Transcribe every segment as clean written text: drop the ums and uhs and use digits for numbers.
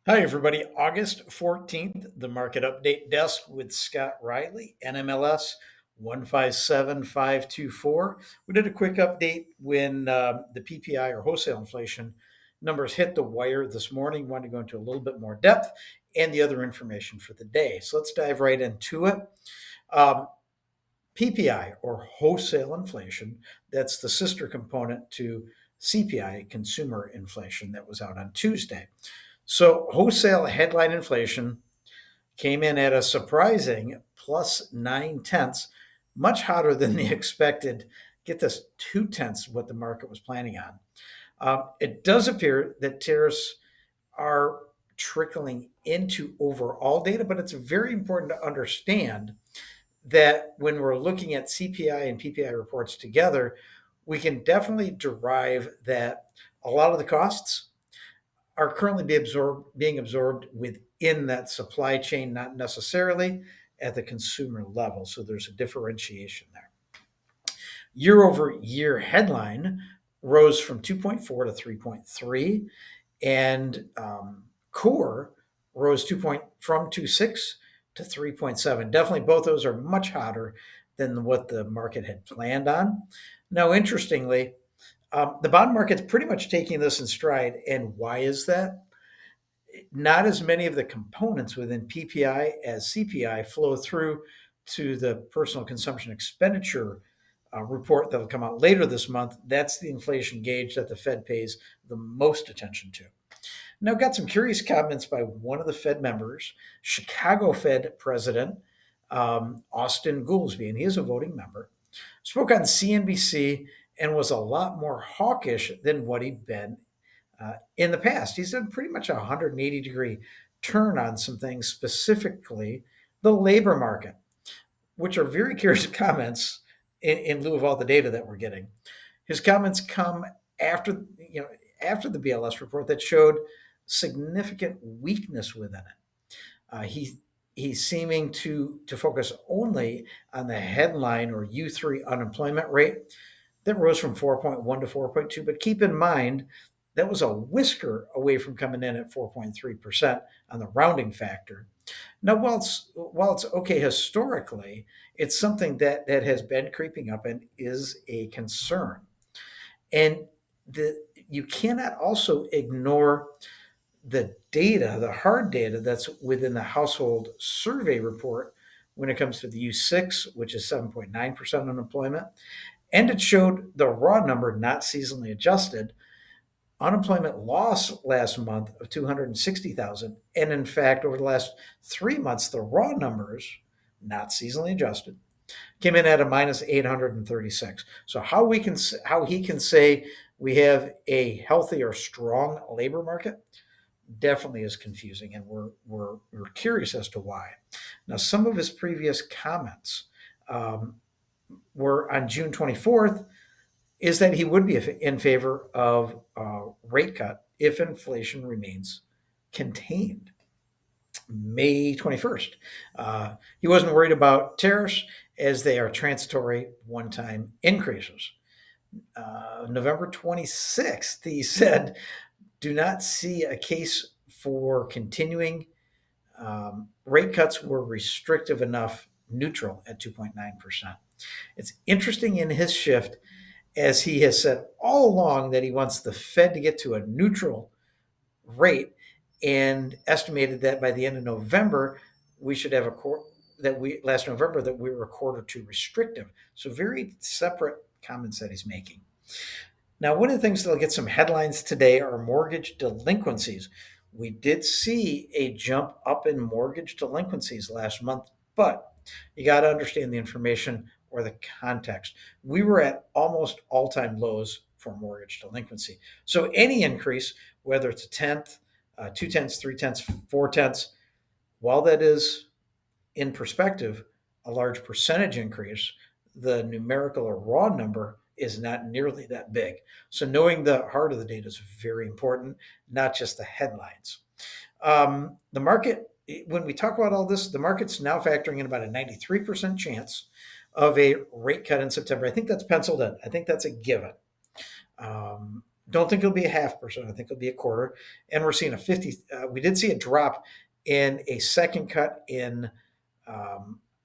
Hi, everybody. August 14th, the market update desk with Scott Riley, NMLS 157524. We did a quick update when the PPI or wholesale inflation numbers hit the wire this morning. Want to go into a little bit more depth and the other information for the day. So let's dive right into it. Um, PPI or wholesale inflation, that's the sister component to CPI, consumer inflation, that was out on Tuesday. So wholesale headline inflation came in at a surprising plus 9 tenths, much hotter than the expected. Get this, 2 tenths what the market was planning on. It does appear that tariffs are trickling into overall data, but it's very important to understand that when we're looking at CPI and PPI reports together, we can definitely derive that a lot of the costs are currently being absorbed within that supply chain, not necessarily at the consumer level. So there's a differentiation there. Year over year headline rose from 2.4 to 3.3, and core rose from 2.6 to 3.7. Definitely both those are much hotter than what the market had planned on. Now, interestingly, the bond market's pretty much taking this in stride. And why is that? Not as many of the components within PPI as CPI flow through to the personal consumption expenditure report that'll come out later this month. That's the inflation gauge that the Fed pays the most attention to. Now, got some curious comments by one of the Fed members, Chicago Fed President Austin Goolsbee, and he is a voting member, spoke on CNBC and was a lot more hawkish than what he'd been in the past. He's done pretty much a 180-degree turn on some things, specifically the labor market, which are very curious comments in lieu of all the data that we're getting. His comments come after after the BLS report that showed significant weakness within it. He's seeming to focus only on the headline or U3 unemployment rate that rose from 4.1 to 4.2. But keep in mind, that was a whisker away from coming in at 4.3% on the rounding factor. Now, while it's okay historically, it's something that has been creeping up and is a concern. And you cannot also ignore the data, the hard data that's within the household survey report when it comes to the U6, which is 7.9% unemployment. And it showed the raw number, not seasonally adjusted, unemployment loss last month of 260,000. And in fact, over the last 3 months, the raw numbers, not seasonally adjusted, came in at a minus 836. So how he can say we have a healthy or strong labor market definitely is confusing, and we're curious as to why. Now, some of his previous comments um, were on June 24th is that he would be in favor of a rate cut if inflation remains contained. May 21st. He wasn't worried about tariffs as they are transitory one time increases. November 26th, he said, do not see a case for continuing. Rate cuts were restrictive enough, neutral at 2.9%. It's interesting in his shift, as he has said all along that he wants the Fed to get to a neutral rate and estimated that by the end of November, we should have last November that we were a quarter too restrictive. So very separate comments that he's making. Now, one of the things that'll get some headlines today are mortgage delinquencies. We did see a jump up in mortgage delinquencies last month, but you got to understand the information or the context. We were at almost all time lows for mortgage delinquency. So any increase, whether it's a tenth, 2 tenths, 3 tenths, 4 tenths, while that is in perspective a large percentage increase, the numerical or raw number is not nearly that big. So knowing the heart of the data is very important, not just the headlines. The market, when we talk about all this, the market's now factoring in about a 93% chance of a rate cut in September. I think that's penciled in. I think that's a given. Don't think it'll be a 0.5%. I think it'll be a quarter. And we're seeing a 50. We did see a drop in a second cut in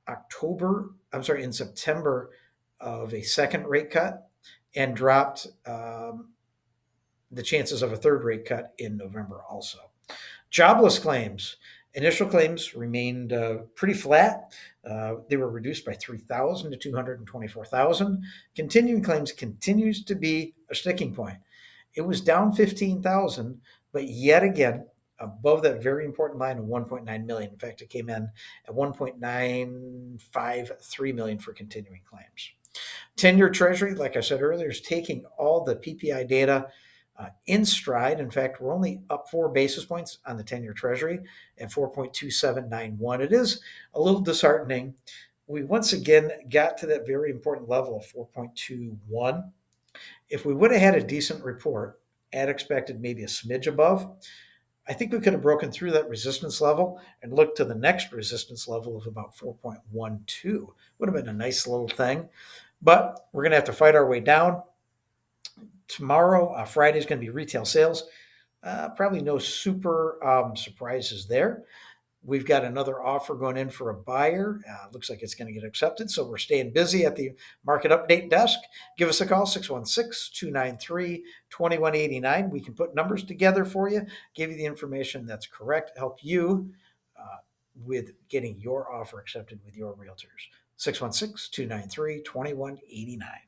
October. I'm sorry, in September of a second rate cut, and dropped the chances of a third rate cut in November also. Jobless claims. Initial claims remained pretty flat. They were reduced by 3,000 to 224,000. Continuing claims continues to be a sticking point. It was down 15,000, but yet again, above that very important line of 1.9 million. In fact, it came in at 1.953 million for continuing claims. 10-year Treasury, like I said earlier, is taking all the PPI data in stride. In fact, we're only up 4 basis points on the 10-year Treasury at 4.2791. It is a little disheartening. We once again got to that very important level of 4.21. If we would have had a decent report, at expected maybe a smidge above, I think we could have broken through that resistance level and looked to the next resistance level of about 4.12. Would have been a nice little thing. But we're going to have to fight our way down. Tomorrow, Friday, is going to be retail sales. Probably no super surprises there. We've got another offer going in for a buyer. Looks like it's going to get accepted. So we're staying busy at the market update desk. Give us a call, 616-293-2189. We can put numbers together for you, give you the information that's correct, help you with getting your offer accepted with your realtors. 616-293-2189.